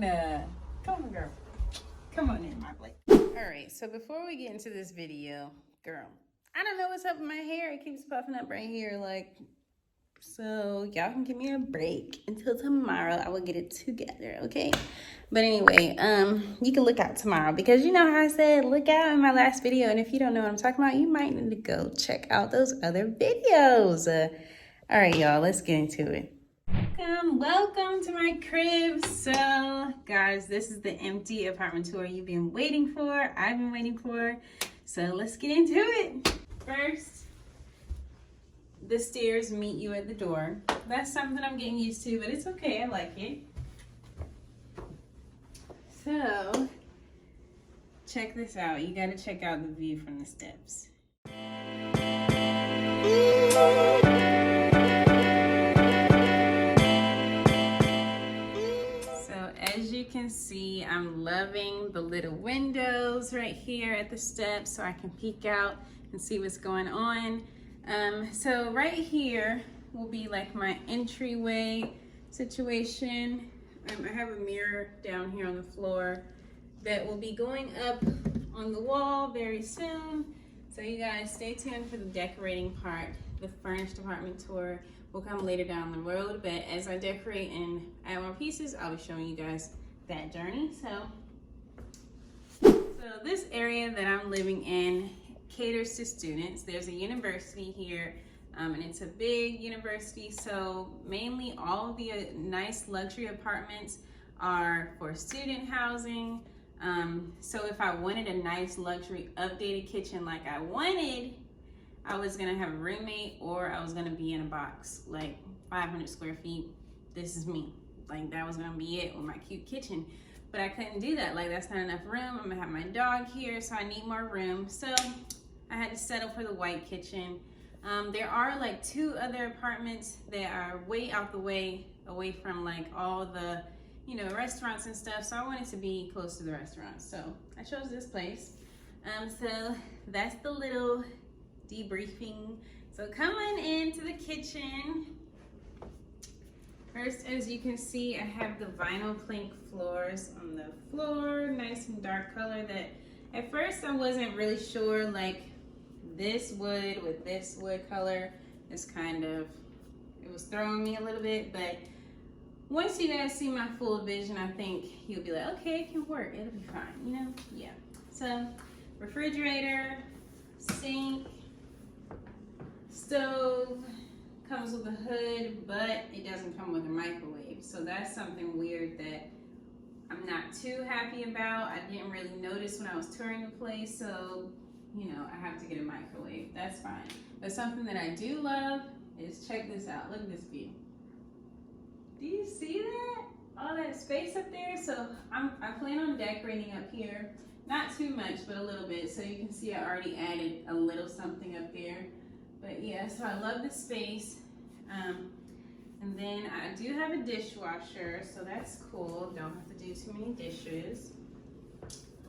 Come on, girl. Come on in, my plate. All right, so before we get into this video, girl, I don't know what's up with my hair. It keeps puffing up right here, like, so y'all can give me a break until tomorrow. I will get it together, okay? But anyway, you can look out tomorrow because you know how I said look out in my last video, and if you don't know what I'm talking about, you might need to go check out those other videos. All right, y'all, let's get into it. Welcome to my crib. So, guys, this is the empty apartment tour you've been waiting for. I've been waiting for. So, let's get into it. First, the stairs meet you at the door. That's something I'm getting used to, but it's okay. I like it. So, check this out. You got to check out the view from the steps. As you can see, I'm loving the little windows right here at the steps so I can peek out and see what's going on. So right here will be like my entryway situation. I have a mirror down here on the floor that will be going up on the wall very soon. So you guys stay tuned for the decorating part. The furnished apartment tour will come later down the road, but as I decorate and add more pieces, I'll be showing you guys that journey. So this area that I'm living in caters to students. There's a university here, and it's a big university, so mainly all of the nice luxury apartments are for student housing. So if I wanted a nice luxury updated kitchen like I wanted, I was gonna have a roommate or I was gonna be in a box, like 500 square feet. This is me. Like that was gonna be it with my cute kitchen. But I couldn't do that. Like that's not enough room. I'm gonna have my dog here, so I need more room. So I had to settle for the white kitchen. There are like 2 other apartments that are way out the way, away from like all the, you know, restaurants and stuff. So I wanted to be close to the restaurants. So I chose this place. So that's the little debriefing. So coming into the kitchen, first, as you can see, I have the vinyl plank floors on the floor, nice and dark color that at first I wasn't really sure, like this wood with this wood color is kind of, it was throwing me a little bit, but once you guys see my full vision, I think you'll be like, okay, it can work, it'll be fine, you know? Yeah. So refrigerator, sink, stove, comes with a hood, but it doesn't come with a microwave. So that's something weird that I'm not too happy about. I didn't really notice when I was touring the place, so you know, I have to get a microwave. That's fine. But something that I do love is, check this out. Look at this view. Do you see that? All that space up there. So I plan on decorating up here. Not too much, but a little bit. So you can see I already added a little something up there. But yeah, so I love the space. And then I do have a dishwasher, so that's cool. Don't have to do too many dishes.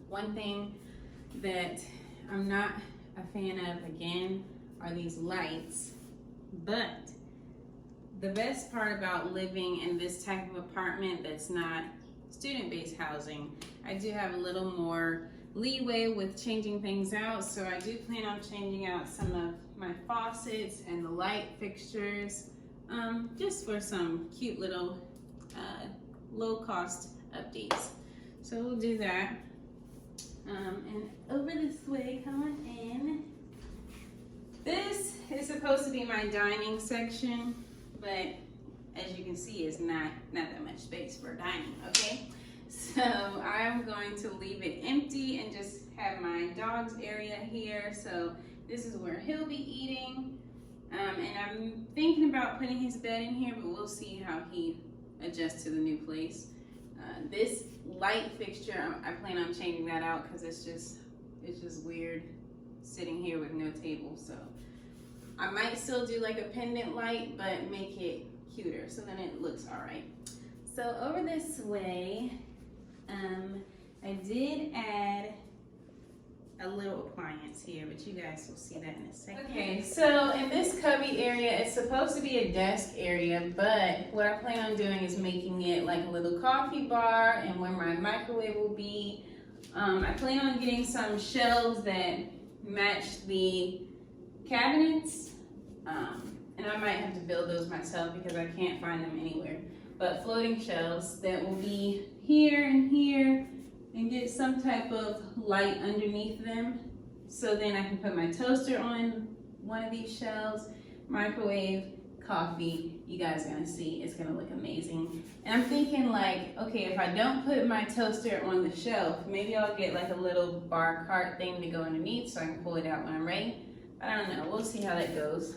One thing that I'm not a fan of, again, are these lights. But the best part about living in this type of apartment that's not student-based housing, I do have a little more leeway with changing things out. So I do plan on changing out some of my faucets and the light fixtures, just for some cute little low-cost updates. So we'll do that. And over this way, come on in. This is supposed to be my dining section, but as you can see, it's not that much space for dining, okay? So I'm going to leave it empty and just have my dog's area here. So this is where he'll be eating. And I'm thinking about putting his bed in here, but we'll see how he adjusts to the new place. This light fixture, I plan on changing that out because it's just weird sitting here with no table. So I might still do like a pendant light, but make it cuter so then it looks all right. So over this way, I did add a little appliance here, but you guys will see that in a second. Okay, so in this cubby area, it's supposed to be a desk area, but what I plan on doing is making it like a little coffee bar and where my microwave will be. I plan on getting some shelves that match the cabinets, and I might have to build those myself because I can't find them anywhere. But floating shelves that will be here and here, and get some type of light underneath them. So then I can put my toaster on one of these shelves, microwave, coffee. You guys are gonna see, it's gonna look amazing. And I'm thinking like, okay, if I don't put my toaster on the shelf, maybe I'll get like a little bar cart thing to go underneath so I can pull it out when I'm ready. I don't know, we'll see how that goes.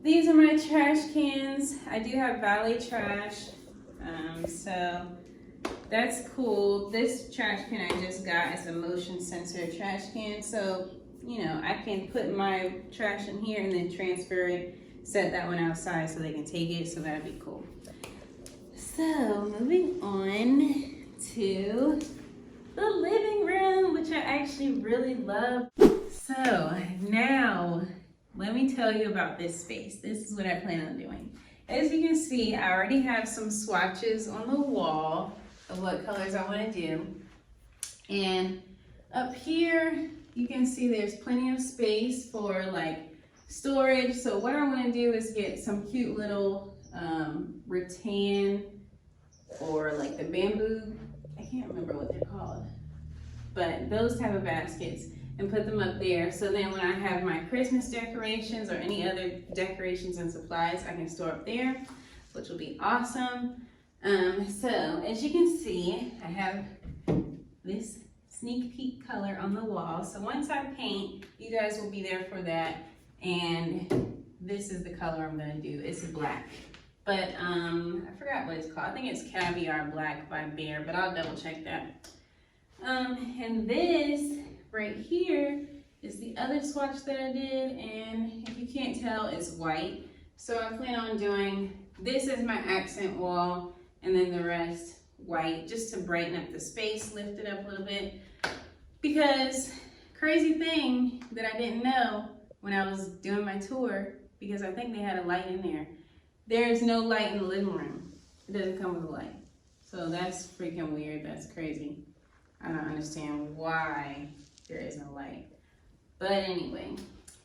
These are my trash cans. I do have valet trash, so that's cool. This trash can I just got as a motion sensor trash can, so you know I can put my trash in here and then transfer it, set that one outside so they can take it, so that'd be cool. So moving on to the living room, which I actually really love. So now let me tell you about this space. This is what I plan on doing. As you can see, I already have some swatches on the wall of what colors I want to do. And up here, you can see there's plenty of space for like storage. So what I want to do is get some cute little rattan or like the bamboo, I can't remember what they're called, but those type of baskets, and put them up there. So then when I have my Christmas decorations or any other decorations and supplies, I can store up there, which will be awesome. So as you can see, I have this sneak peek color on the wall. So once I paint, you guys will be there for that. And this is the color I'm gonna do. It's black. But I forgot what it's called. I think it's Caviar Black by Bear, but I'll double check that. And this right here is the other swatch that I did, and if you can't tell, it's white. So I plan on doing this as my accent wall, and then the rest white, just to brighten up the space, lift it up a little bit. Because crazy thing that I didn't know when I was doing my tour, because I think they had a light in there. There's no light in the living room. It doesn't come with a light. So that's freaking weird, that's crazy. I don't understand why there is no light. But anyway,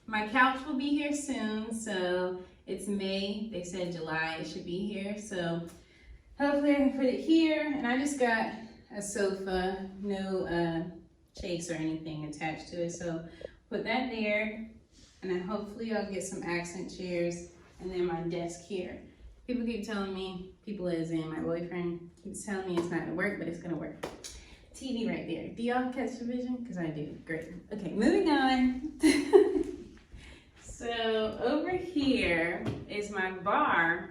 my couch will be here soon. So it's May, they said July it should be here. So hopefully I can put it here. And I just got a sofa, no chase or anything attached to it. So put that there. And then hopefully I'll get some accent chairs and then my desk here. People keep telling me, people as in my boyfriend, keeps telling me it's not gonna work, but it's gonna work. TV right there. Do y'all catch the vision? Because I do. Great. Okay, moving on. So over here is my bar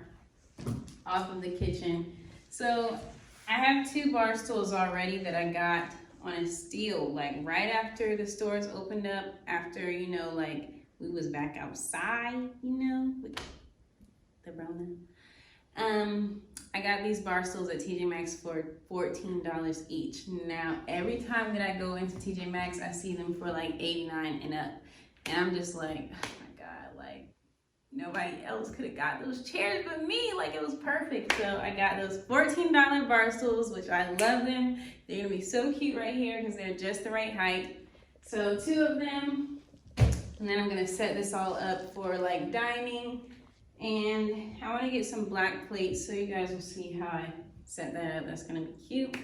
off of the kitchen. So I have 2 bar stools already that I got on a steal, like right after the stores opened up, after, you know, like we was back outside, you know, with the Rona. I got these bar stools at TJ Maxx for $14 each. Now, every time that I go into TJ Maxx, I see them for like $89 and up. And I'm just like, oh my God, like nobody else could have got those chairs but me. Like it was perfect. So I got those $14 bar stools, which I love them. They're gonna be so cute right here because they're just the right height. So 2 of them. And then I'm gonna set this all up for like dining. And I want to get some black plates so you guys will see how I set that up. That's going to be cute.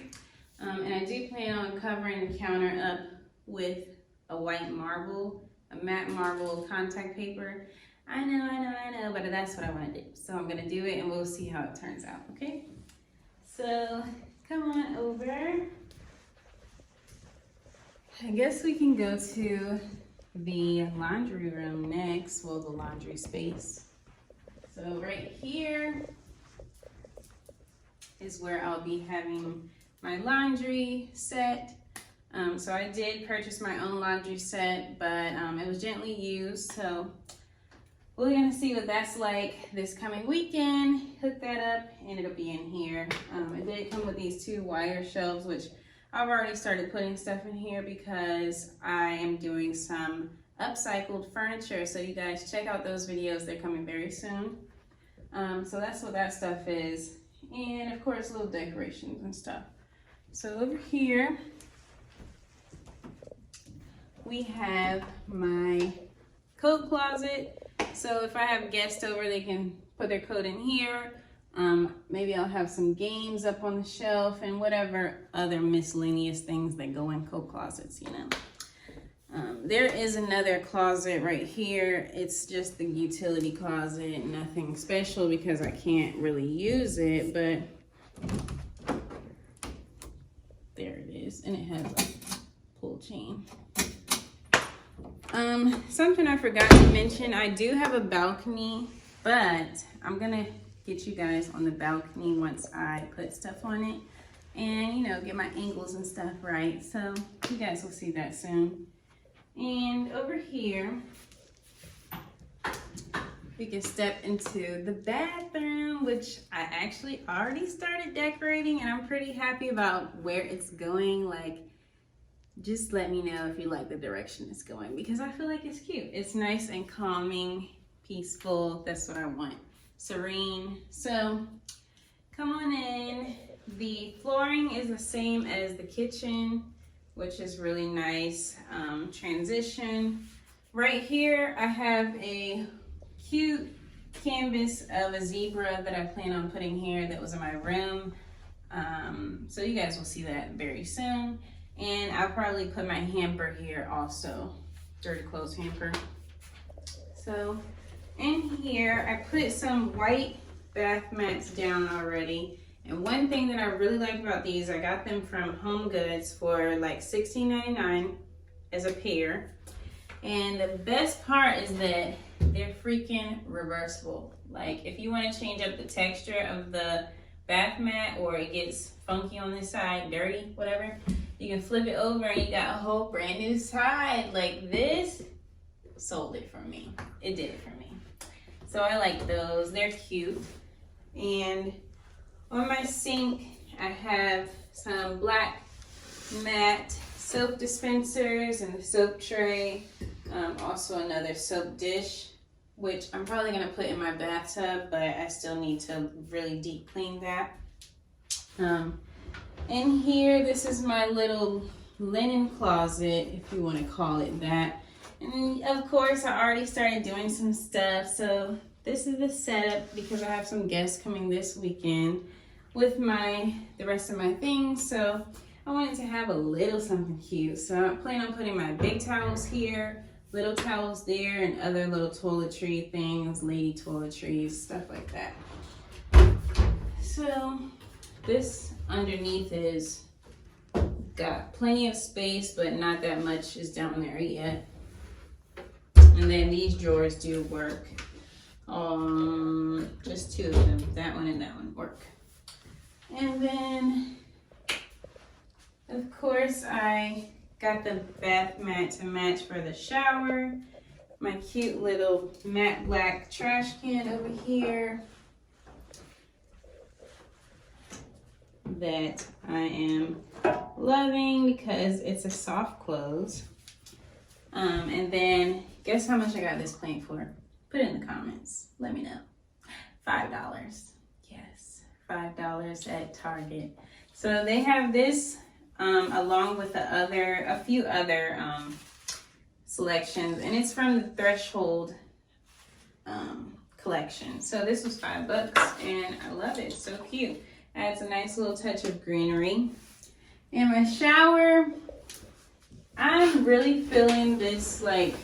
And I do plan on covering the counter up with a white marble, a matte marble contact paper. I know, but that's what I want to do. So I'm going to do it and we'll see how it turns out, okay? So come on over. I guess we can go to the laundry room next. Well, the laundry space. So right here is where I'll be having my laundry set. So I did purchase my own laundry set, but it was gently used. So we're gonna see what that's like this coming weekend. Hook that up and it'll be in here. It did come with these 2 wire shelves, which I've already started putting stuff in here because I am doing some upcycled furniture. So you guys check out those videos. They're coming very soon. So that's what that stuff is. And of course, little decorations and stuff. So over here, we have my coat closet. So if I have guests over, they can put their coat in here. Maybe I'll have some games up on the shelf and whatever other miscellaneous things that go in coat closets, you know. There is another closet right here. It's just the utility closet, nothing special because I can't really use it, but there it is. And it has a pull chain. Something I forgot to mention, I do have a balcony, but I'm gonna get you guys on the balcony once I put stuff on it and, you know, get my angles and stuff right. So you guys will see that soon. And over here, we can step into the bathroom, which I actually already started decorating, and I'm pretty happy about where it's going. Like, just let me know if you like the direction it's going, because I feel like it's cute. It's nice and calming, peaceful. That's what I want. Serene. So come on in. The flooring is the same as the kitchen, which is really nice. Transition. Right here, I have a cute canvas of a zebra that I plan on putting here that was in my room. So you guys will see that very soon. And I'll probably put my hamper here also, dirty clothes hamper. So in here, I put some white bath mats down already. And one thing that I really like about these, I got them from Home Goods for like $16.99 as a pair. And the best part is that they're freaking reversible. Like, if you want to change up the texture of the bath mat, or it gets funky on this side, dirty, whatever, you can flip it over and you got a whole brand new side. Like, this sold it for me. It did it for me. So I like those. They're cute. And on my sink, I have some black matte soap dispensers and the soap tray. Also another soap dish, which I'm probably gonna put in my bathtub, but I still need to really deep clean that. In here, this is my little linen closet, if you want to call it that. And of course, I already started doing some stuff. So this is the setup because I have some guests coming this weekend with the rest of my things. So I wanted to have a little something cute. So I plan on putting my big towels here, little towels there, and other little toiletry things, lady toiletries, stuff like that. So this underneath is got plenty of space, but not that much is down there yet. And then these drawers do work. Just two of them, that one and that one work. And then, of course, I got the bath mat to match for the shower. My cute little matte black trash can over here that I am loving because it's a soft close. And then guess how much I got this plant for? Put it in the comments. Let me know. $5. Yes, $5 at Target. So they have this along with a few other selections, and it's from the Threshold collection. So this was $5 and I love it. It's so cute. Adds a nice little touch of greenery. And my shower, I'm really feeling this like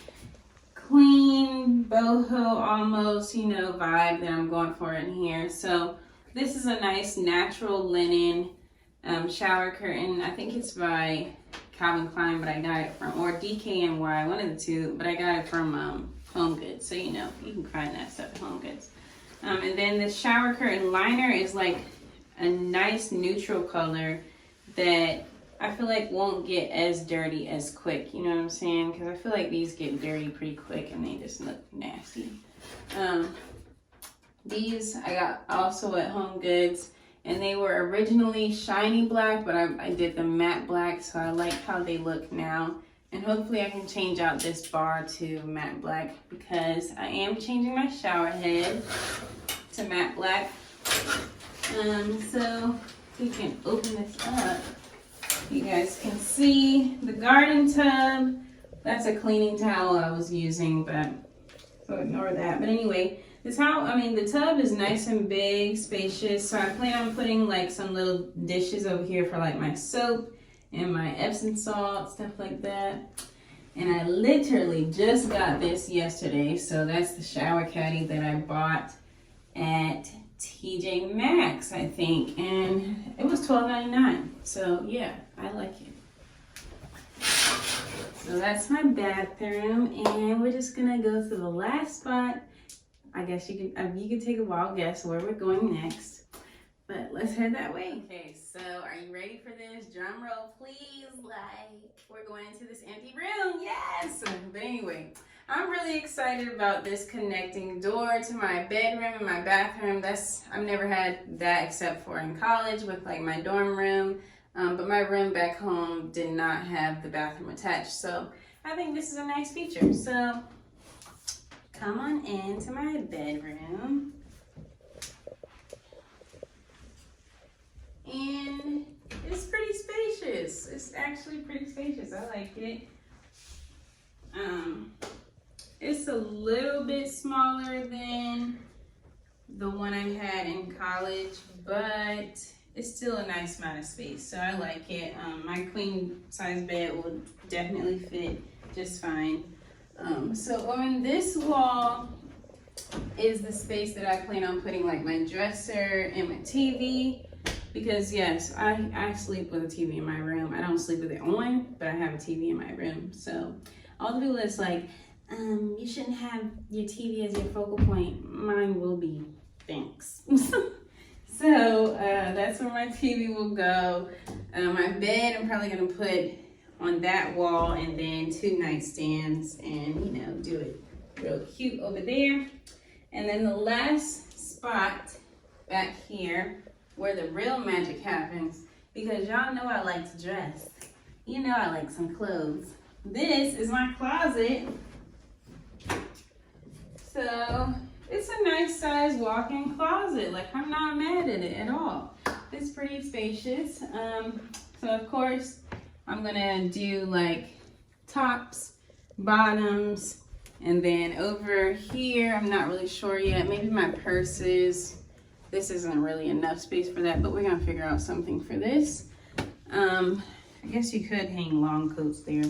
clean boho almost, you know, vibe that I'm going for in here. So this is a nice natural linen shower curtain. I think it's by Calvin Klein, but I got it from, or DKNY, one of the two, but I got it from Home Goods. So, you know, you can find that stuff at Home Goods. And then the shower curtain liner is like a nice neutral color that I feel like won't get as dirty as quick. You know what I'm saying? Because I feel like these get dirty pretty quick and they just look nasty. These I got also at Home Goods. and they were originally shiny black, but I did the matte black, so I like how they look now. And hopefully I can change out this bar to matte black because I am changing my shower head to matte black. So we can open this up. You guys can see the garden tub. That's a cleaning towel I was using, but so ignore that. But anyway, the tub is nice and big, spacious. So I plan on putting like some little dishes over here for like my soap and my Epsom salt, stuff like that. And I literally just got this yesterday. So that's the shower caddy that I bought at TJ Maxx, I think. And it was $12.99. So yeah, I like it. So that's my bathroom, and we're just gonna go to the last spot. I guess you can take a wild guess where we're going next, but let's head that way. Okay, so are you ready for this? Drum roll, please. Like, we're going into this empty room. Yes. But anyway, I'm really excited about this connecting door to my bedroom and my bathroom. I've never had that except for in college with like my dorm room. But my room back home did not have the bathroom attached. So I think this is a nice feature. So come on into my bedroom. And it's pretty spacious. It's actually pretty spacious. I like it. It's a little bit smaller than the one I had in college, but it's still a nice amount of space, so I like it. My queen size bed will definitely fit just fine. So on this wall is the space that I plan on putting like my dresser and my TV, because yes, I sleep with a TV in my room. I don't sleep with it on, but I have a TV in my room. So all the people that's like, you shouldn't have your TV as your focal point, mine will be, thanks. So that's where my TV will go. My bed I'm probably gonna put on that wall, and then 2 nightstands, and do it real cute over there. And then the last spot back here where the real magic happens, because y'all know I like to dress. You know I like some clothes. This is my closet. So it's a nice size walk-in closet. Like, I'm not mad at it at all. It's pretty spacious. So of course, I'm gonna do like tops, bottoms, and then over here, I'm not really sure yet. Maybe my purses. This isn't really enough space for that, but we're gonna figure out something for this. I guess you could hang long coats there.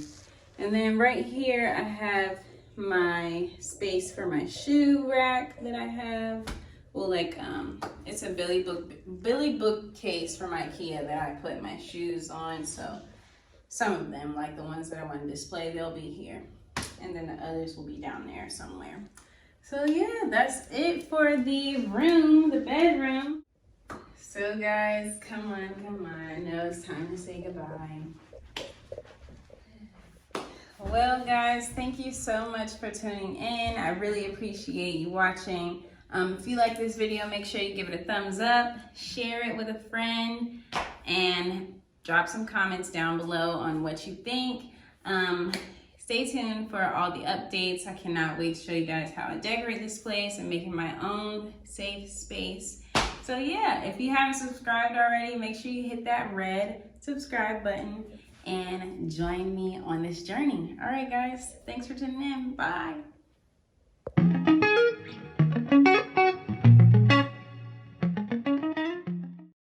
And then right here, I have my space for my shoe rack that I have. Well, like it's a Billy bookcase from IKEA that I put my shoes on. So some of them, like the ones that I want to display, they'll be here, and then the others will be down there somewhere. So yeah, that's it for the room, the bedroom. So guys, come on. I know it's time to say goodbye. Well guys, thank you so much for tuning in. I really appreciate you watching. If you like this video, make sure you give it a thumbs up, share it with a friend, and drop some comments down below on what you think. Stay tuned for all the updates. I cannot wait to show you guys how I decorate this place and make it my own safe space. So yeah, if you haven't subscribed already, make sure you hit that red subscribe button and join me on this journey. All right, guys, thanks for tuning in. Bye.